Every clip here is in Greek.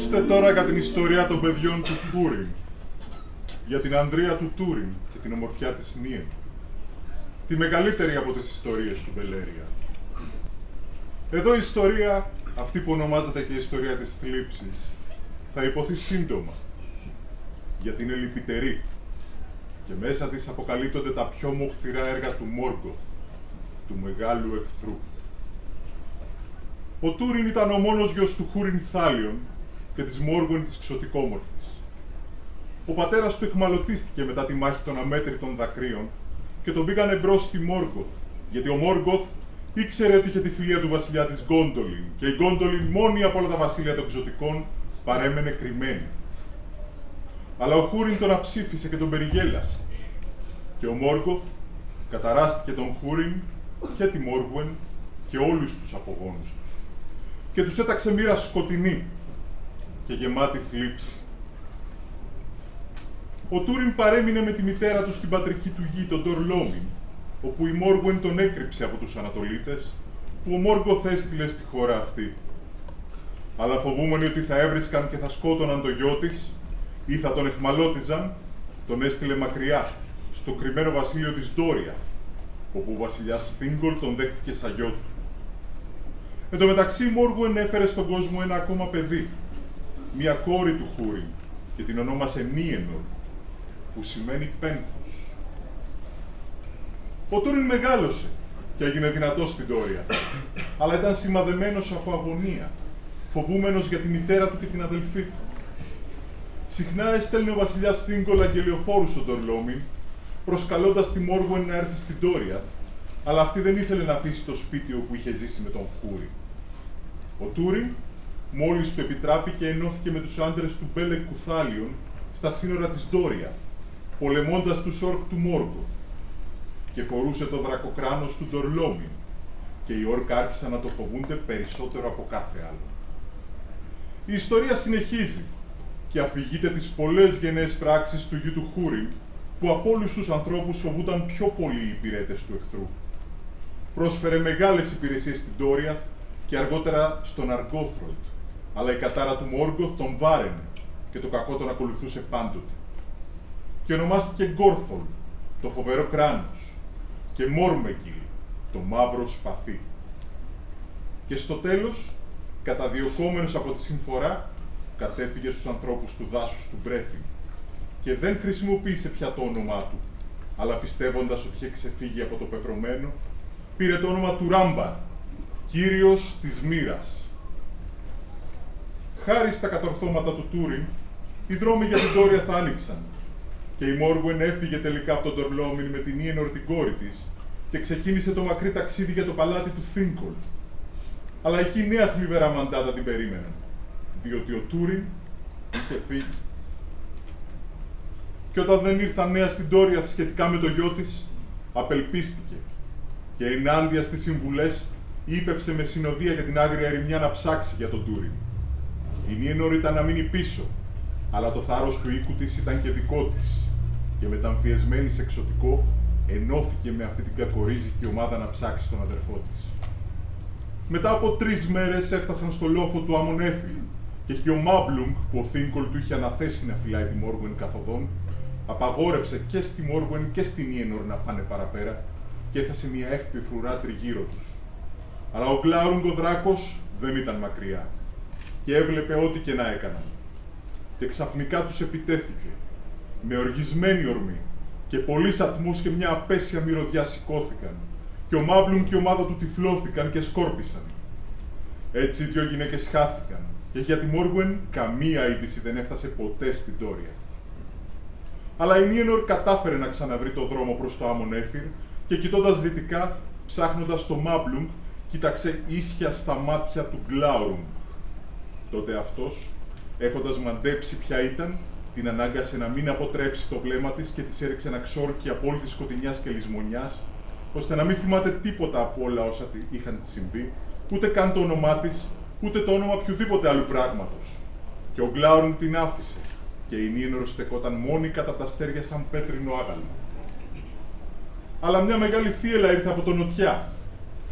Ακούστε τώρα για την ιστορία των παιδιών του Τούριν, για την Ανδρεία του Τούριν και την ομορφιά της Νίεν, τη μεγαλύτερη από τις ιστορίες του Μπελέρια. Εδώ η ιστορία, αυτή που ονομάζεται και η ιστορία της θλίψης, θα υποθεί σύντομα, γιατί είναι λυπητερή και μέσα της αποκαλύπτονται τα πιο μοχθηρά έργα του Μόργκοθ, του μεγάλου εχθρού. Ο Τούριν ήταν ο μόνος γιος του Χούριν Θάλιον και της Μόργουεν της Ξωτικόμορφης. Ο πατέρας του εχμαλωτίστηκε μετά τη μάχη των αμέτρητων δακρύων και τον πήγανε μπρος στη Μόργκοθ, γιατί ο Μόργκοθ ήξερε ότι είχε τη φιλία του βασιλιά της Γκόντολιν και η Γκόντολιν μόνη από όλα τα βασίλεια των Ξωτικών παρέμενε κρυμμένη. Αλλά ο Χούριν τον αψήφισε και τον περιγέλασε και ο Μόργκοθ καταράστηκε τον Χούριν και τη Μόργουεν και όλους τους απογόνους τους και τους έταξε μοίρα σκοτεινή και γεμάτη θλίψη. Ο Τούριν παρέμεινε με τη μητέρα του στην πατρική του γη, τον Ντορλόμιν, όπου η Μόργουεν τον έκρυψε από τους Ανατολίτες, που ο Μόργκοθ έστειλε στη χώρα αυτή. Αλλά φοβούμενοι ότι θα έβρισκαν και θα σκότωναν το γιο της, ή θα τον εχμαλώτιζαν, τον έστειλε μακριά, στο κρυμμένο βασίλειο της Ντόριαθ, όπου ο βασιλιάς Θίνγκολ τον δέχτηκε σαν γιο του. Εν τω μεταξύ, η Μόργουεν έφερε στον κόσμο ένα ακόμα παιδί, μία κόρη του Χούριν, και την ονόμασε Νίενορ, που σημαίνει πένθος. Ο Τούριν μεγάλωσε και έγινε δυνατός στην Ντόριαθ, αλλά ήταν σημαδεμένος από αγωνία, φοβούμενος για τη μητέρα του και την αδελφή του. Συχνά έστελνε ο βασιλιάς Θίνγκολ αγγελιοφόρους στον Ντορλόμιν, προσκαλώντας τη Μόργουεν να έρθει στην Ντόριαθ, αλλά αυτή δεν ήθελε να αφήσει το σπίτι όπου είχε ζήσει με τον Χούριν. Ο Τούριν, μόλις του επιτράπηκε, ενώθηκε με τους άντρες του Μπέλεκ Κουθάλιον στα σύνορα της Ντόριαθ, πολεμώντας τους Όρκ του Μόργκοθ, και φορούσε το δρακοκράνος του Ντορλόμιν, και οι Όρκ άρχισαν να το φοβούνται περισσότερο από κάθε άλλο. Η ιστορία συνεχίζει και αφηγείται τις πολλές γενναίες πράξεις του γιου του Χούριν, που από όλους τους ανθρώπους φοβούνταν πιο πολύ οι υπηρέτες του εχθρού. Πρόσφερε μεγάλες υπηρεσίες στην Ντόριαθ και αργότερα στον Αργόθρολτ, αλλά η κατάρα του Μόργκοθ τον βάραινε και το κακό τον ακολουθούσε πάντοτε. Και ονομάστηκε Γκόρθολ, το φοβερό κράνος, και Μόρμεγγιλ, το μαύρο σπαθί. Και στο τέλος, καταδιωκόμενος από τη συμφορά, κατέφυγε στους ανθρώπους του δάσους του Μπρέθιν και δεν χρησιμοποίησε πια το όνομά του, αλλά πιστεύοντας ότι είχε ξεφύγει από το πεπρωμένο, πήρε το όνομα του Ράμπαρ, κύριος της μοίρας. Χάρη στα κατορθώματα του Τούριν, οι δρόμοι για την Ντόριαθ άνοιξαν και η Μόργουεν έφυγε τελικά από τον Ντορλόμιν με την Νίενορ την κόρη της και ξεκίνησε το μακρύ ταξίδι για το παλάτι του Θίνκολ. Αλλά εκεί νέα θλιβερά μαντάτα την περίμεναν, διότι ο Τούριν είχε φύγει. Και όταν δεν ήρθαν νέα στην Ντόριαθ σχετικά με το γιο της, απελπίστηκε και ενάντια στις συμβουλές ύπευσε με συνοδεία για την άγρια ερημιά να ψάξει για τον Τούριν. Η Νίενορ ήταν να μείνει πίσω, αλλά το θάρρος του οίκου της ήταν και δικό της και μεταμφιεσμένη σε εξωτικό ενώθηκε με αυτή την κακορίζικη ομάδα να ψάξει τον αδερφό της. Μετά από 3 μέρες έφτασαν στο λόφο του Αμονέφιλ και εκεί ο Μάμπλουγκ, που ο Θίνκολ του είχε αναθέσει να φυλάει τη Μόργουεν καθοδόν, απαγόρεψε και στη Μόργουεν και στη Νίενορ να πάνε παραπέρα και έθεσε μια εύπη φρουρά τριγύρω τους. Αλλά ο Γκλάουρουγκ ο δράκος δεν ήταν μακριά και έβλεπε ό,τι και να έκαναν. Και ξαφνικά τους επιτέθηκε, με οργισμένη ορμή, και πολλοί ατμούς και μια απέσια μυρωδιά σηκώθηκαν, και ο Μάμπλουμ και η ομάδα του τυφλώθηκαν και σκόρπισαν. Έτσι οι 2 γυναίκες χάθηκαν, και για τη Μόργουεν καμία είδηση δεν έφτασε ποτέ στην Ντόριαθ. Αλλά η Νίενορ κατάφερε να ξαναβρει το δρόμο προς το Άμον-Έθιρ και κοιτώντας δυτικά, ψάχνοντας το Μάμπλουμ, κοίταξε ίσια στα μάτια του Γκλάουρουγκ. Τότε αυτός, έχοντας μαντέψει ποια ήταν, την ανάγκασε να μην αποτρέψει το βλέμμα της και της έριξε ένα ξόρκι απόλυτης σκοτεινιάς και λησμονιάς, ώστε να μην θυμάται τίποτα από όλα όσα είχαν συμβεί, ούτε καν το όνομά της, ούτε το όνομα οποιοδήποτε άλλου πράγματος. Και ο Γκλάουρουγκ την άφησε, και η Νίενορ στεκόταν μόνη κατά τα αστέρια σαν πέτρινο άγαλμα. Αλλά μια μεγάλη θύελα ήρθε από τον νοτιά,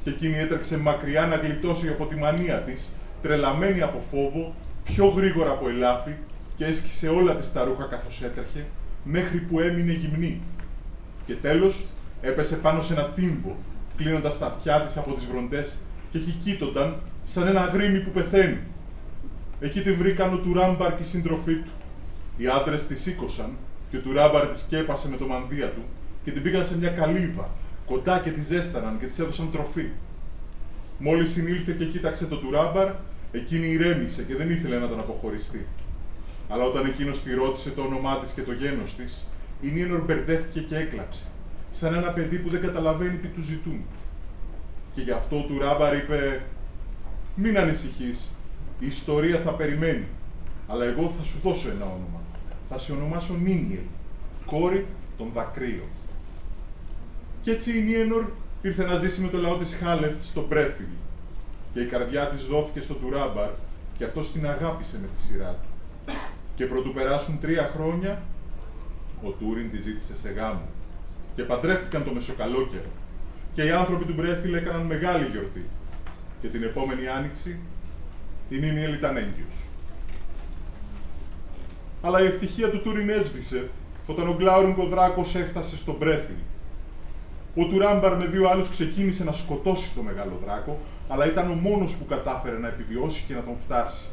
και εκείνη έτρεξε μακριά να γλιτώσει από τη μανία της, τρελαμένη από φόβο, πιο γρήγορα από ελάφι και έσκησε όλα της τα ρούχα καθώς έτρεχε, μέχρι που έμεινε γυμνή. Και τέλος έπεσε πάνω σε ένα τύμβο, κλείνοντας τα αυτιά της από τις βροντές και κοίτονταν σαν ένα γρήμι που πεθαίνει. Εκεί την βρήκαν ο Τουράμπαρ και η σύντροφή του. Οι άντρες τη σήκωσαν και ο Τουράμπαρ τη σκέπασε με το μανδύα του και την πήγαν σε μια καλύβα κοντά και τη ζέσταναν και της έδωσαν τροφή. Μόλις συνήλθε και κοίταξε τον Τουράμπαρ, εκείνη ηρέμησε και δεν ήθελε να τον αποχωριστεί. Αλλά όταν εκείνος τη ρώτησε το όνομά της και το γένος της, η Νίενορ μπερδεύτηκε και έκλαψε, σαν ένα παιδί που δεν καταλαβαίνει τι του ζητούν. Και γι' αυτό ο Τουράμπαρ είπε: «Μην ανησυχείς, η ιστορία θα περιμένει, αλλά εγώ θα σου δώσω ένα όνομα. Θα σε ονομάσω Νίνιελ, κόρη των δακρύων». Κι έτσι η Νίενορ ήρθε να ζήσει με το λαό της Χάλεφ στο Μπρέφιλ. Και η καρδιά της δόθηκε στον Τουράμπαρ και αυτός την αγάπησε με τη σειρά του. Και προτού περάσουν 3 χρόνια, ο Τούριν τη ζήτησε σε γάμο και παντρεύτηκαν το μεσοκαλόκαιρο. Και οι άνθρωποι του Μπρέφιλ έκαναν μεγάλη γιορτή. Και την επόμενη άνοιξη, η Νίνιελ ήταν έγκυος. Αλλά η ευτυχία του Τούριν έσβησε όταν ο Γκλάουρουγκ ο δράκος έφτασε στο Μπρέφιλ. Ο Τουράμπαρ με 2 άλλους ξεκίνησε να σκοτώσει το μεγάλο δράκο, αλλά ήταν ο μόνος που κατάφερε να επιβιώσει και να τον φτάσει.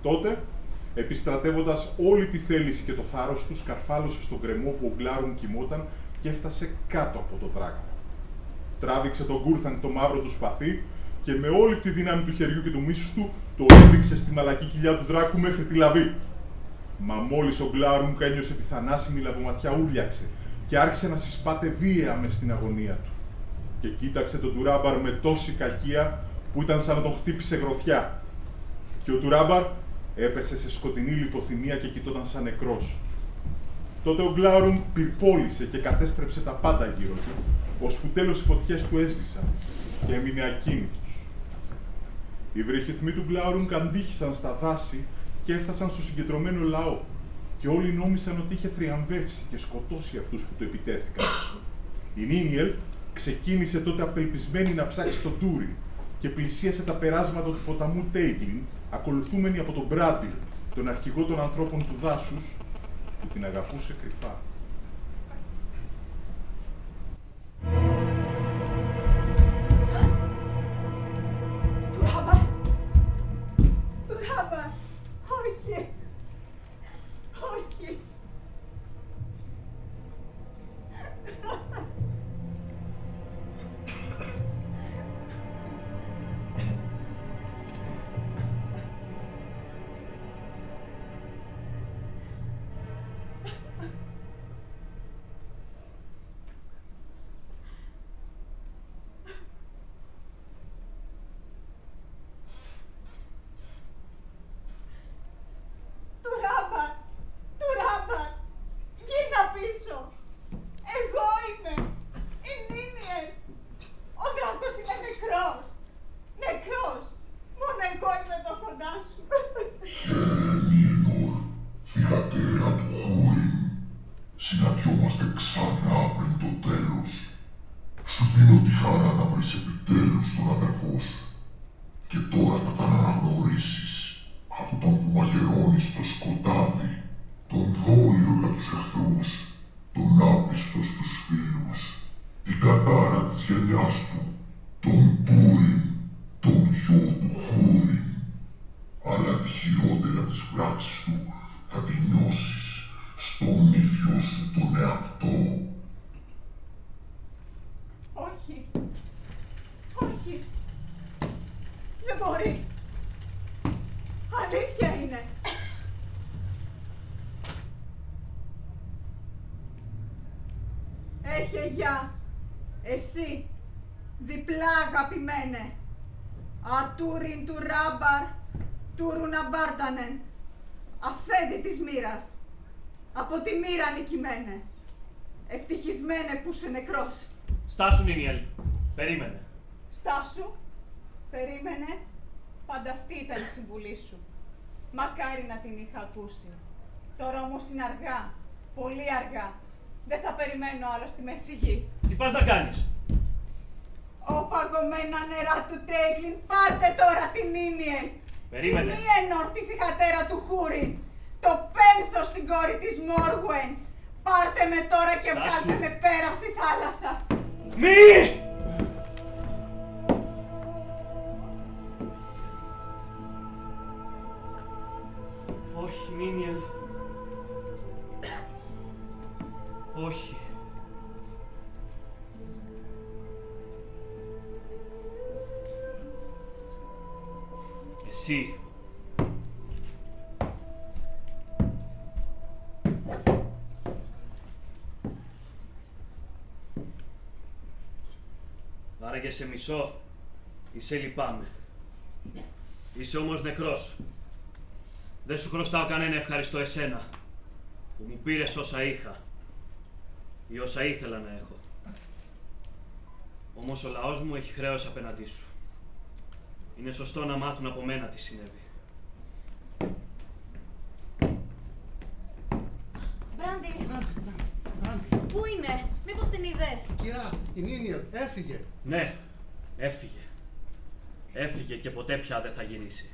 Τότε, επιστρατεύοντας όλη τη θέληση και το θάρρος του, σκαρφάλωσε στον γκρεμό που ο Γκλάουρουγκ κοιμόταν και έφτασε κάτω από το δράκο. Τράβηξε τον Γκούρθανγκ το μαύρο του σπαθί και με όλη τη δύναμη του χεριού και του μίσους του το έδειξε στη μαλακή κοιλιά του δράκου μέχρι τη λαβή. Μα μόλις ο Γκλάουρουγκ ένιωσε τη θανάσιμη λαβωματιά, ούρλιαξε και άρχισε να συσπάται βίαια μες στην αγωνία του. Και κοίταξε τον Τουράμπαρ με τόση κακία που ήταν σαν να τον χτύπησε γροθιά. Και ο Τουράμπαρ έπεσε σε σκοτεινή λιποθυμία και κοιτόταν σαν νεκρός. Τότε ο Γκλάουρουγκ πυρπόλησε και κατέστρεψε τα πάντα γύρω του, ώσπου τέλος οι φωτιές του έσβησαν και έμεινε ακίνητος. Οι βρυχυθμοί του Γκλάουρουγκ αντίχησαν στα δάση και έφτασαν στο συγκεντρωμένο λαό και όλοι νόμισαν ότι είχε θριαμβεύσει και σκοτώσει αυτούς που του επιτέθηκαν. Η Νίνιελ ξεκίνησε τότε απελπισμένη να ψάξει τον Τούριν και πλησίασε τα περάσματα του ποταμού Τέιγκλιν, ακολουθούμενη από τον Μπράντιλ, τον αρχηγό των ανθρώπων του δάσους, που την αγαπούσε κρυφά. Τουράμπαρ! Τουράμπαρ! Όχι! Όχι! Τουράμπαρ! Τουράμπαρ! Γίνα πίσω! Εγώ είμαι! Η Νίνιελ! Ο δράκος είναι νεκρός! Νεκρός! Μόνο εγώ είμαι εδώ κοντά σου! Νίνορ, θυγατέρα του Χούριν, συναντιόμαστε ξανά πριν το τέλος. Σου δίνω τη χαρά να βρεις επιτέλους τον αδερφό σου. Και τώρα θα τον αναγνωρίσεις, αυτόν που μαγειρώνει στο σκοτάδι, τον δόλιο για τους εχθρούς, τον άπιστο στους φίλους, την κατάρα της γενιάς του, τον Τούριν, τον γιο του Χούριν. Αλλά τη χειρότερα της πράξης του θα τη νιώσεις στον ίδιο σου τον εαυτό. Όχι! Όχι! Δεν μπορεί! Αλήθεια είναι! Έχε γεια! Εσύ! Διπλά αγαπημένε! Ατούριν του Ράμπαρ του Ρουναμπάρτανεν! Αφέντη της μοίρας! Από τη μοίρα νικημένε! Ευτυχισμένε που είσαι νεκρός! Στάσου, Νίνιελ. Περίμενε. Στάσου! Περίμενε! Πάντα αυτή ήταν η συμβουλή σου. Μακάρι να την είχα ακούσει. Τώρα όμως είναι αργά. Πολύ αργά. Δεν θα περιμένω άλλο στη μέση γη. Τι πας να κάνεις? Ω παγωμένα νερά του Τέιγκλιν, πάρτε τώρα την Νίνιελ! Περίμενε. Την Ιενόρ, τη θυγατέρα του Χούριν. Το πένθος στην κόρη της Μόργουεν. Πάρτε με τώρα και Στάσου. βγάλτε με πέρα στη θάλασσα. Μη! Όχι, Νίνιελ. Όχι. Εσύ. Άραγε σε μισό ή σε λυπάμαι. Είσαι όμως νεκρός. Δεν σου χρωστάω κανένα ευχαριστώ εσένα που μου πήρες όσα είχα ή όσα ήθελα να έχω. Όμως ο λαός μου έχει χρέος απέναντί σου. Είναι σωστό να μάθουν από μένα τι συνέβη. Μπράντι, Μπράντι. πού είναι, μήπως την είδες? Κυρά, η Νίνιελ έφυγε. Ναι, έφυγε. Έφυγε και ποτέ πια δεν θα γυρίσει.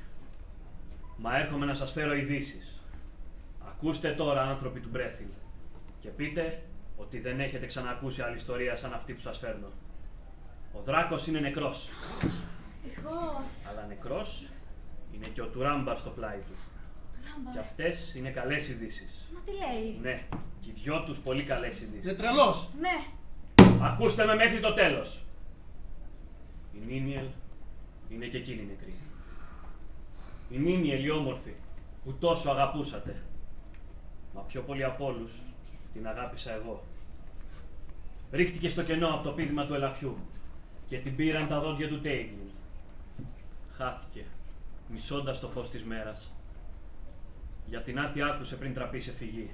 Μα έρχομαι να σας φέρω ειδήσεις. Ακούστε τώρα, άνθρωποι του Μπρέθιλ, και πείτε ότι δεν έχετε ξανακούσει άλλη ιστορία σαν αυτή που σας φέρνω. Ο Δράκος είναι νεκρός. Ευτυχώς. Αλλά νεκρός είναι και ο Τουράμπαρ στο πλάι του. Τουράμπα. Και αυτές είναι καλές ειδήσεις. Μα τι λέει? Ναι, και οι δυο τους πολύ καλές ειδήσεις. Είναι τρελός. Ναι. Ακούστε με μέχρι το τέλος. Η Νίνιελ είναι και εκείνη νεκρή. Η Νίνιελ η όμορφη που τόσο αγαπούσατε. Μα πιο πολύ από όλους την αγάπησα εγώ. Ρίχτηκε στο κενό από το πήδημα του ελαφιού και την πήραν τα δόντια του Τέιγκλιν. Χάθηκε, μισώντας το φως της μέρας. Για την άτη άκουσε πριν τραπεί σε φυγή.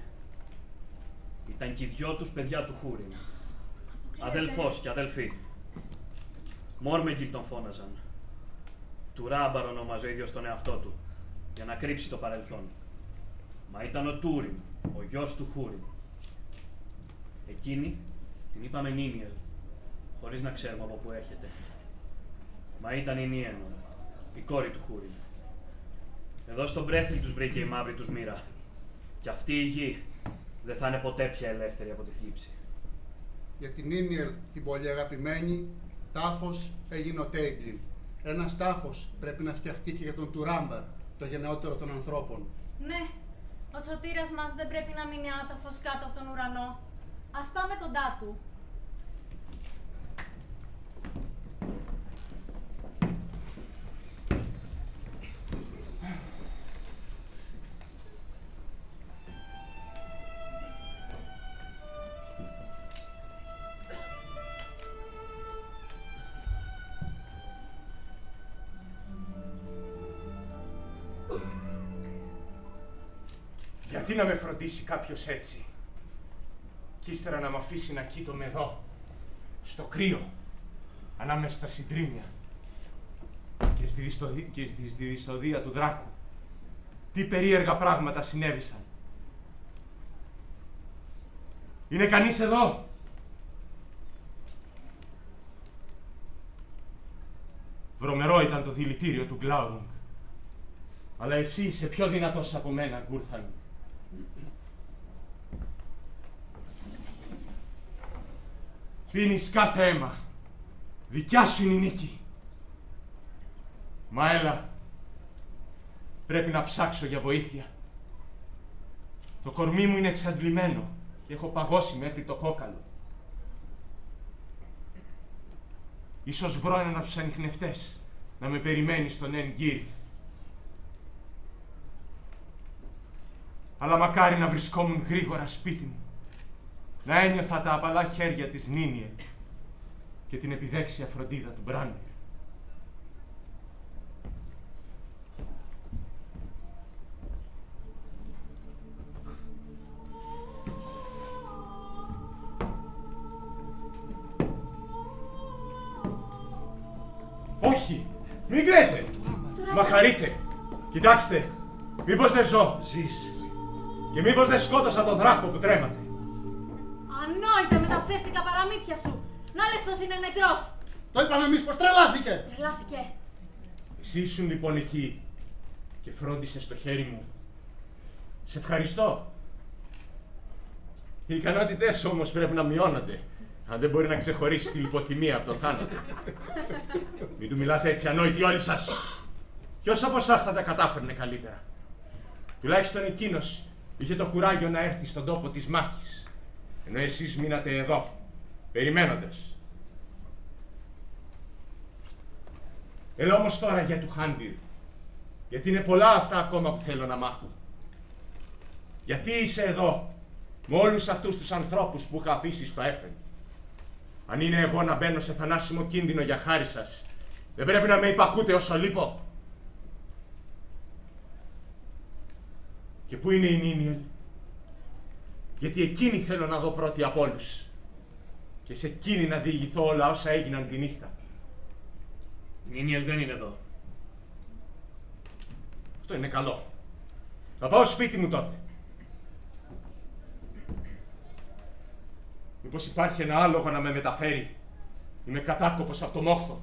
Ήταν και οι δυο τους παιδιά του Χούριν. Αδελφός και αδελφή. Μόρμεγγιλ τον φώναζαν. Τουράμπαρ ονόμαζε ο ίδιος τον εαυτό του, για να κρύψει το παρελθόν. Μα ήταν ο Τούριν, ο γιος του Χούριν. Εκείνη την είπαμε Νίνιελ, χωρίς να ξέρουμε από πού έρχεται. Μα ήταν η Νίενορ, η κόρη του Χούριν. Εδώ στον Μπρέθιλ τους βρήκε η μαύρη τους μοίρα. Και αυτή η γη δεν θα είναι ποτέ πια ελεύθερη από τη θλίψη. Για την Νίνιελ, την πολύ αγαπημένη, τάφος έγινε ο Τέιγκλιν. Ένας τάφος πρέπει να φτιαχτεί και για τον Τουράμπαρ, το γενναιότερο των ανθρώπων. Ναι. Ο σωτήρας μας δεν πρέπει να μείνει άταφος κάτω από τον ουρανό. Ας πάμε κοντά του. Γιατί να με φροντίσει κάποιος έτσι κι ύστερα να μ' αφήσει να κοίτομαι εδώ, στο κρύο, ανάμεσα στα συντρίμια και στη δυστοδεία του δράκου. Τι περίεργα πράγματα συνέβησαν. Είναι κανείς εδώ? Βρωμερό ήταν το δηλητήριο του Γκλάουρουγκ. Αλλά εσύ είσαι πιο δυνατός από μένα, Γκούρθανγκ. Πίνεις κάθε αίμα. Δικιά σου είναι η νίκη. Μα έλα. Πρέπει να ψάξω για βοήθεια. Το κορμί μου είναι εξαντλημένο και έχω παγώσει μέχρι το κόκαλο. Ίσως βρω έναν από τους ανιχνευτές να με περιμένει στον Εν Γκίριθ. Αλλά μακάρι να βρισκόμουν γρήγορα σπίτι μου, να ένιωθα τα απαλά χέρια της Νίνιελ και την επιδέξια φροντίδα του Μπράντι. Όχι! Μην κλαίτε! Μα χαρείτε! Κοιτάξτε! Μήπως δεν ζω! Ζεις. Και μήπως δεν σκότωσα τον δράκο που τρέματε! Ανόητα με τα ψεύτικα παραμύθια σου. Να λες πως είναι νεκρός. Το είπαμε εμείς πως τρελάθηκε. Τρελάθηκε. Εσύ ήσουν λοιπόν εκεί και φρόντισες στο χέρι μου. Σε ευχαριστώ. Οι ικανότητές όμως πρέπει να μειώνονται, αν δεν μπορεί να ξεχωρίσει τη λιποθυμία από το θάνατο. Μην του μιλάτε έτσι ανόητοι όλοι σας. Ποιος από εσάς θα τα κατάφερνε καλύτερα? Τουλάχιστον εκείνος είχε το κουράγιο να έρθει στον τόπο της μάχης, ενώ εσείς μείνατε εδώ, περιμένοντας. Έλα όμως τώρα για του Χάντιρ, γιατί είναι πολλά αυτά ακόμα που θέλω να μάθω. Γιατί είσαι εδώ, με όλους αυτούς τους ανθρώπους που είχα αφήσει στο Έφεν? Αν είναι εγώ να μπαίνω σε θανάσιμο κίνδυνο για χάρη σας, δεν πρέπει να με υπακούτε όσο λείπω? Και πού είναι η Νίνιελ? Γιατί εκείνη θέλω να δω πρώτη από όλους. Και σε εκείνη να διηγηθώ όλα όσα έγιναν τη νύχτα. Η Νίνιελ δεν είναι εδώ. Αυτό είναι καλό. Θα πάω σπίτι μου τότε. Μήπως υπάρχει ένα άλογο να με μεταφέρει? Είμαι κατάκοπος από το μόχθο.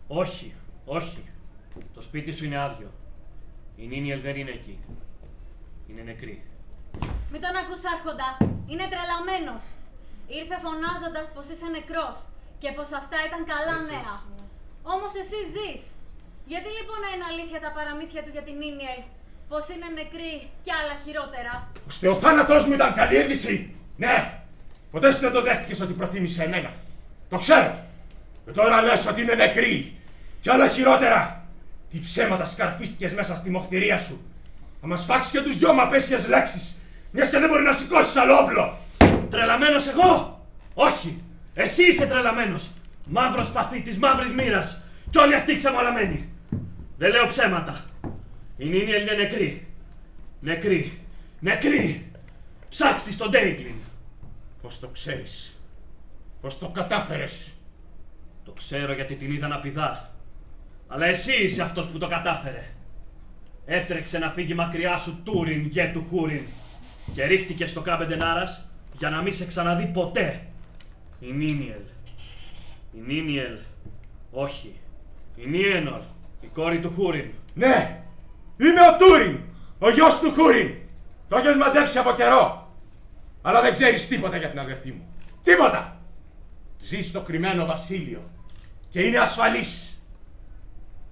Όχι, όχι. Το σπίτι σου είναι άδειο. Η Νίνιελ δεν είναι εκεί. Είναι νεκρή. Μην τον ακούς, Άρχοντα. Είναι τρελαμένος. Ήρθε φωνάζοντας πως είσαι νεκρός και πως αυτά ήταν καλά νέα. Όμως εσύ ζεις. Γιατί λοιπόν να είναι αλήθεια τα παραμύθια του για την Νίνιελ, πως είναι νεκρή και άλλα χειρότερα? Ώστε ο θάνατός μου ήταν καλή είδηση. Ναι, ποτέ σου δεν το δέχτηκες ότι προτίμησε εμένα. Το ξέρω. Και τώρα λες ότι είναι νεκρή και άλλα χειρότερα. Τι ψέματα σκαρφίστηκες μέσα στη μοχθηρία σου. Θα μας φάξεις και τους δυο μαπέσιες λέξεις, μιας και δεν μπορεί να σηκώσεις άλλο όπλο. Τρελαμένος εγώ! Όχι! Εσύ είσαι τρελαμένος! Μαύρο σπαθί της μαύρης μοίρας! Κι όλοι αυτοί ξεμαλαμένοι! Δεν λέω ψέματα! Η Νίνιελ είναι νεκρή! Νεκρή! Νεκρή! Ψάξτε στον Ντέιγκλιν! Πώς το ξέρεις? Πώς το κατάφερες? Το ξέρω γιατί την είδα να πηδά. Αλλά εσύ είσαι αυτός που το κατάφερε. Έτρεξε να φύγει μακριά σου Τούριν, γε του Χούριν, και ρίχτηκε στο Κάμπεντεν-Άρας για να μην σε ξαναδεί ποτέ. Η Νίνιελ. Η Νίνιελ. Όχι. Η Νίενορ, η κόρη του Χούριν. Ναι! Είμαι ο Τούριν, ο γιος του Χούριν. Το έχεις μαντέψει από καιρό. Αλλά δεν ξέρεις τίποτα για την αδερφή μου. Τίποτα! Ζει στο κρυμμένο βασίλειο και είναι ασφαλής.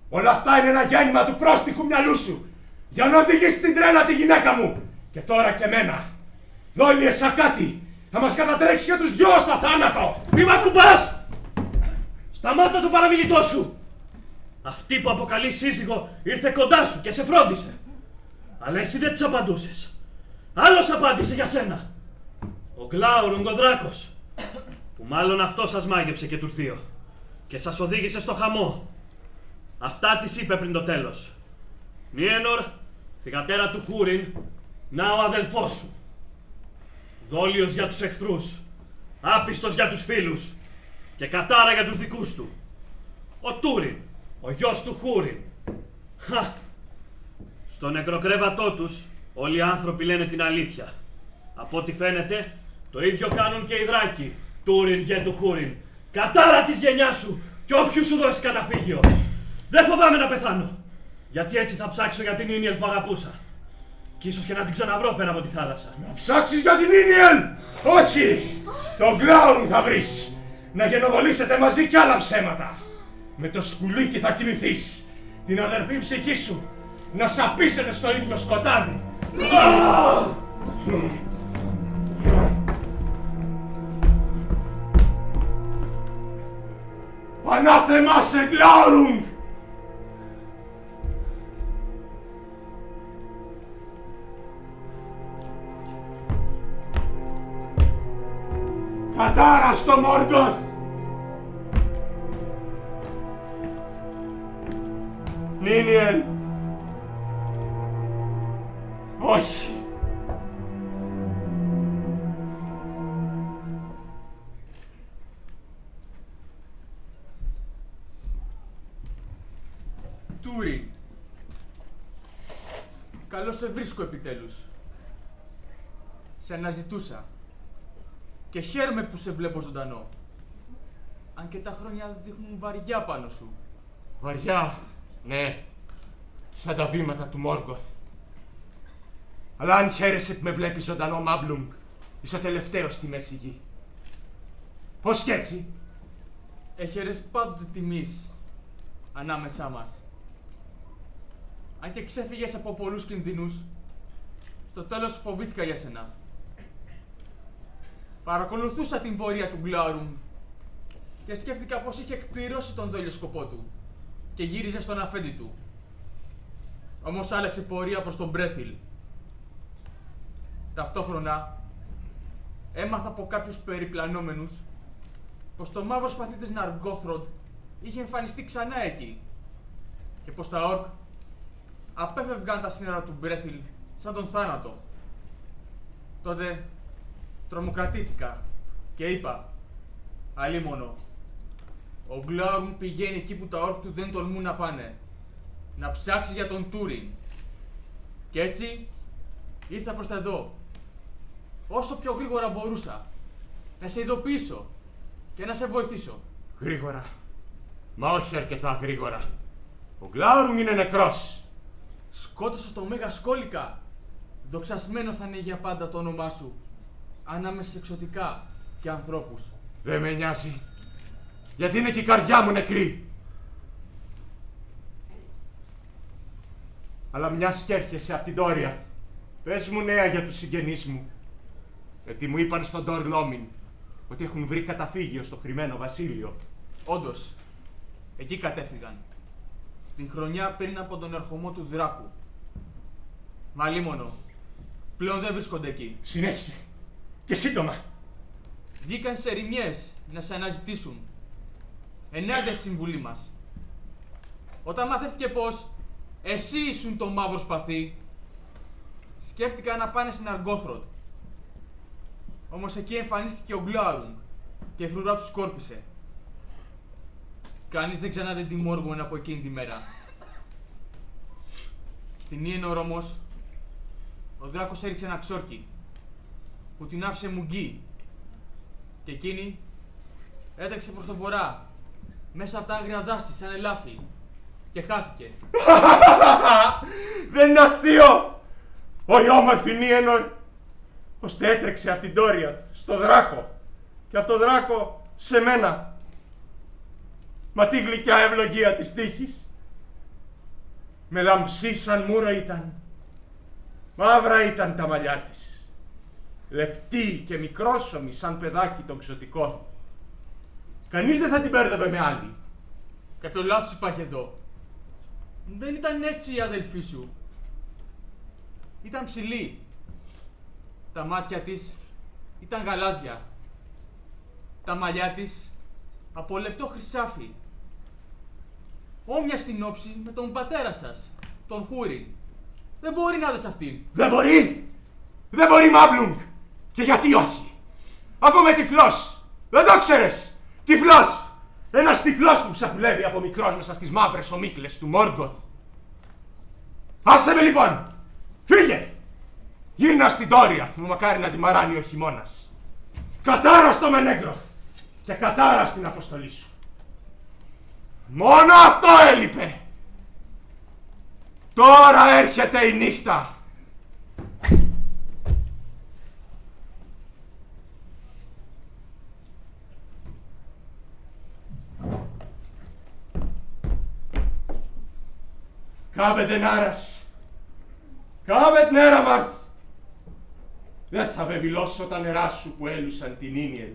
Όλα αυτά είναι ένα γέννημα του πρόστιχου μυαλού σου για να οδηγήσει την τρέλα τη γυναίκα μου. Και τώρα και εμένα. Δόλιε Σακάτι, να μας κατατρέξει και τους δυο στο θάνατο. Μη μ' ακουμπάς! Σταμάτα το παραμιλητό σου! Αυτή που αποκαλεί σύζυγο ήρθε κοντά σου και σε φρόντισε. Αλλά εσύ δεν της απαντούσες. Άλλος απάντησε για σένα. Ο Γκλάουρουγκ ο δράκος. Που μάλλον αυτό σας μάγεψε και τους δύο. Και σας οδήγησε στο χαμό. Αυτά της είπε πριν το τέλος. Νίενορ, θυγατέρα του Χούριν, να ο αδελφός σου. Δόλιος για τους εχθρούς, άπιστος για τους φίλους και κατάρα για τους δικούς του. Ο Τούριν, ο γιος του Χούριν. Χα! Στο νεκροκρέβατό τους όλοι οι άνθρωποι λένε την αλήθεια. Από ό,τι φαίνεται, το ίδιο κάνουν και οι δράκοι. Τούριν γε του Χούριν. Κατάρα της γενιάς σου και όποιου σου δώσει καταφύγιο. Δεν φοβάμαι να πεθάνω. Γιατί έτσι θα ψάξω για την Νίνιελ που αγαπούσα. Κι ίσως και να την ξαναβρω πέρα από τη θάλασσα. Να ψάξεις για την Νίνιελ! Όχι! Τον Γκλάουρουγκ θα βρεις! Να γενοβολήσετε μαζί κι άλλα ψέματα. Με το σκουλίκι θα κοιμηθείς. Την αδερφή ψυχή σου να σαπίσετε στο ίδιο σκοτάδι. Ανάθεμά σε, Γκλάουρουγκ! Κατάρα στο Μόργκοθ! Νίνιελ! Όχι! Τούριν! Καλώς σε βρίσκω επιτέλους. Σε αναζητούσα. Και χαίρομαι που σε βλέπω ζωντανό. Αν και τα χρόνια δείχνουν βαριά πάνω σου. Βαριά, ναι. σαν τα βήματα του Μόργκοθ. Αλλά αν χαίρεσαι που με βλέπεις ζωντανό, Μάμπλουνγκ, είσαι ο τελευταίος στη μέση γη. Πώς κι έτσι? Έχερες πάντοτε τιμής ανάμεσά μας. Αν και ξέφυγες από πολλούς κινδύνους, στο τέλος φοβήθηκα για σένα. Παρακολουθούσα την πορεία του Γκλάουρουγκ και σκέφτηκα πως είχε εκπληρώσει τον δόλιο σκοπό του και γύριζε στον αφέντη του. Όμως άλλαξε πορεία προς τον Μπρέθιλ. Ταυτόχρονα έμαθα από κάποιους περιπλανόμενους πως το μαύρο σπαθί της Ναργκόθροντ είχε εμφανιστεί ξανά εκεί και πως τα ορκ απέφευγαν τα σύνορα του Μπρέθιλ σαν τον θάνατο. Τότε τρομοκρατήθηκα και είπα, αλίμονο, ο Γκλάουρουγκ πηγαίνει εκεί που τα ορκ του δεν τολμούν να πάνε, να ψάξει για τον Τούριν. Και έτσι ήρθα προς τα εδώ, όσο πιο γρήγορα μπορούσα, να σε ειδοποιήσω και να σε βοηθήσω. Γρήγορα, μα όχι αρκετά γρήγορα. Ο Γκλάουρουγκ είναι νεκρός. Σκότωσα το Μέγα Σκόλικα. Δοξασμένο θα είναι για πάντα το όνομά σου, ανάμεσα σε εξωτικά και ανθρώπους. Δεν με νοιάζει, γιατί είναι και η καρδιά μου νεκρή. Αλλά μιας κι έρχεσαι απ' την Τόρια, πες μου νέα για τους συγγενείς μου. Γιατί μου είπαν στον Ντορ Λόμιν ότι έχουν βρει καταφύγιο στο κρυμμένο βασίλειο. Όντως, εκεί κατέφυγαν. Την χρονιά πριν από τον ερχομό του Δράκου. Μα αλίμονο, πλέον δεν βρίσκονται εκεί. Συνέχισε και σύντομα. Βγήκαν σε ερημιές να σε αναζητήσουν. Ενάντια στη συμβουλή μας. Όταν μαθαίθηκε πως εσύ ήσουν το μαύρο σπαθί, σκέφτηκαν να πάνε στην Ναργκόθροντ. Όμως εκεί εμφανίστηκε ο Γκλάουρουγκ και η φρουρά του σκόρπισε. Κανείς δεν ξανάδε τη Μόργον από εκείνη τη μέρα. Στην Ίενορ όμως, ο Δράκος έριξε ένα ξόρκι που την άφησε μουγγί και εκείνη έτρεξε προς το βορρά, μέσα από τα άγρια δάση σαν ελάφι και χάθηκε. Δεν είναι αστείο! Ο η όμορφη Ίενορ ώστε έτρεξε από την Τόρια στο Δράκο και από το Δράκο σε μένα. Μα τι γλυκιά ευλογία της τύχης. Με λαμψή σαν μούρο ήταν. Μαύρα ήταν τα μαλλιά της. Λεπτή και μικρόσωμη σαν παιδάκι των ξωτικών. Κανείς δεν θα την μπέρδευε με άλλη. Κάποιο λάθος υπάρχει εδώ. Δεν ήταν έτσι η αδελφή σου. Ήταν ψηλή. Τα μάτια της ήταν γαλάζια. Τα μαλλιά της από λεπτό χρυσάφι. Όμοια στην όψη με τον πατέρα σας, τον Χούριν. Δεν μπορεί να δεις αυτήν. Δεν μπορεί! Δεν μπορεί, Μάμπλουνγκ! Και γιατί όχι! Αφού είμαι τυφλός! Δεν το ξέρεις! Τυφλός! Ένας τυφλός που ψαχουλεύει από μικρός μέσα στις μαύρες ομίχλες του Μόργκοθ. Άσε με λοιπόν! Φύγε! Γύρνα στην Τόρια που μακάρι να τη μαράνει ο χειμώνας. Κατάρα στο Μενέγκροθ και κατάρα στην αποστολή σου. Μόνο αυτό έλειπε! Τώρα έρχεται η νύχτα! Κάβετε νάρας! Κάβετε νέρα μαρθ! Δεν θα βεβηλώσω τα νερά σου που έλουσαν την Ίνιελ.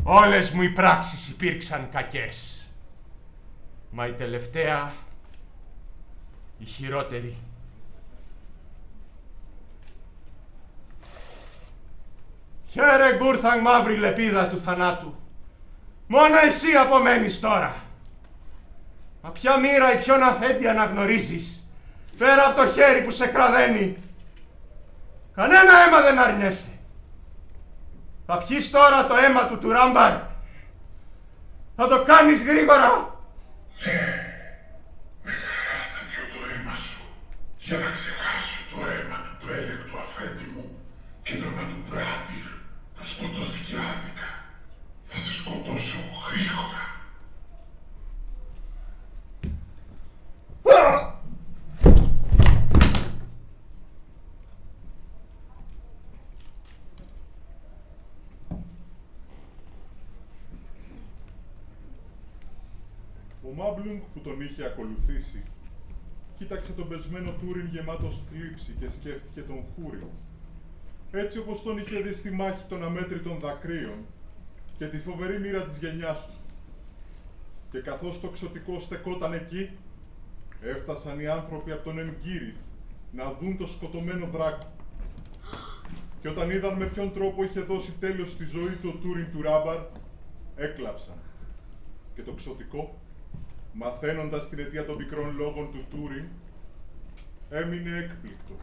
Όλες μου οι πράξεις υπήρξαν κακές. Μα η τελευταία, η χειρότερη. Χαίρε Γκούρθαγ μαύρη λεπίδα του θανάτου. Μόνο εσύ απομένεις τώρα. Μα ποια μοίρα ή ποιον αφέντη αναγνωρίζεις, πέρα από το χέρι που σε κραδένει. Κανένα αίμα δεν αρνιέσαι. Θα πιείς τώρα το αίμα του Τουράμπαρ. Θα το κάνεις γρήγορα. Ναι, με χαρά θα πιω το αίμα σου. για να ξεχάσω το αίμα του πέλεκτου αφέντη μου και τον Αντουμπράτηρ που σκοτώθηκε άδικα. Θα σε σκοτώσω γρήγορα. Ο Μάμπλουνγκ που τον είχε ακολουθήσει, κοίταξε τον πεσμένο Τούριν γεμάτος θλίψη και σκέφτηκε τον Χούριν, έτσι όπως τον είχε δει στη μάχη των αμέτρητων δακρύων και τη φοβερή μοίρα της γενιάς του. Και καθώς το ξωτικό στεκόταν εκεί, έφτασαν οι άνθρωποι από τον Εμγκύριθ να δουν το σκοτωμένο δράκο. Και όταν είδαν με ποιον τρόπο είχε δώσει τέλος στη ζωή του ο Τούριν του Ράμπαρ, έκλαψαν. Και το ξωτικό, μαθαίνοντας την αιτία των πικρών λόγων του Τούριν, έμεινε έκπληκτο.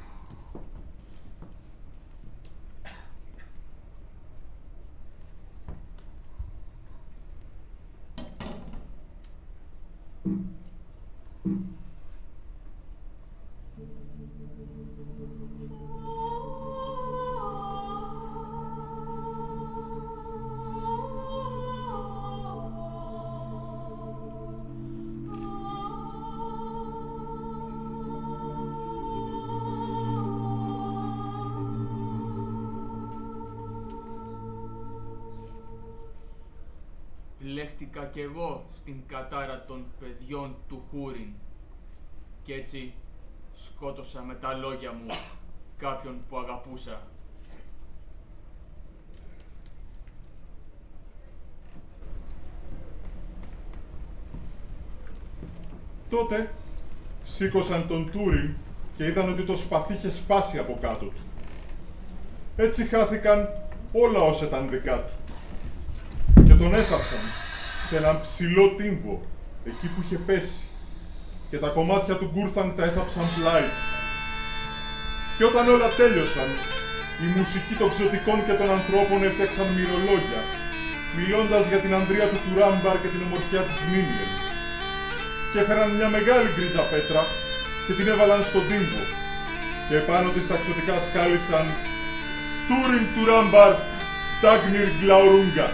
Λέχτηκα κι εγώ στην κατάρα των παιδιών του Χούριν κι έτσι σκότωσα με τα λόγια μου κάποιον που αγαπούσα. Τότε σήκωσαν τον Τούριν και είδαν ότι το σπαθί είχε σπάσει από κάτω του. Έτσι χάθηκαν όλα όσα ήταν δικά του. Και τον έθαψαν σε έναν ψηλό τύμβο, εκεί που είχε πέσει, και τα κομμάτια του Γκούρθανγκ τα έθαψαν πλάι. Και όταν όλα τέλειωσαν, η μουσική των ξωτικών και των ανθρώπων έφτιαξαν μυρολόγια, μιλώντας για την ανδρεία του Τουράμπαρ και την ομορφιά της Νίνιελ. Και έφεραν μια μεγάλη γκρίζα πέτρα και την έβαλαν στον τύμβο. Και επάνω της τα ξωτικά σκάλισαν «Τούριν Τουράμπαρ, Τάγνιρ Γκλαουρούγκα».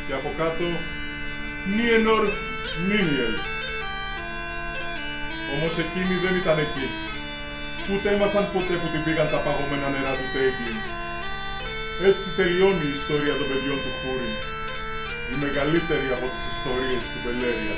Και από κάτω «Νίενορ Νίνιελ». Όμως εκείνοι δεν ήταν εκεί. Ούτε έμαθαν ποτέ που την πήγαν τα παγωμένα νερά του Τέιγκλιν. Έτσι τελειώνει η ιστορία των παιδιών του Χούριν. Η μεγαλύτερη από τις ιστορίες του Μπελέρια.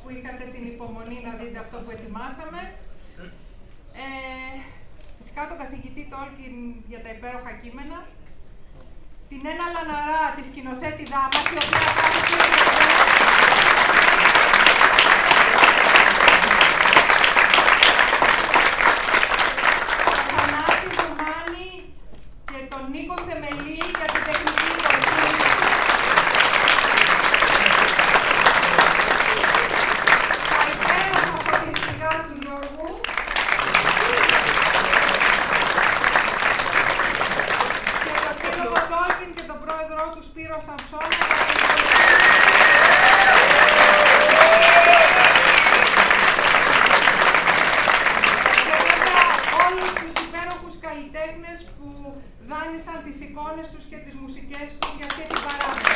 που είχατε την υπομονή να δείτε αυτό που ετοιμάσαμε. φυσικά τον καθηγητή Τόλκιν για τα υπέροχα κείμενα, την Ένα Λαναρά, τη σκηνοθέτη δάμας, η οποία κάνει τον Θανάση Ζουμάνη και τον Νίκο Θεμελή για την τεχνική βοήθεια. Τα υπέροχα φωτιστικά του Γιώργου. Και το σύλλογο Τόλκιν και τον πρόεδρό του Σπύρο Σαμψώνα. Και βέβαια όλους τους υπέροχους καλλιτέχνες που δάνεισαν τις εικόνες τους και τις μουσικές τους για αυτή την παράδοση.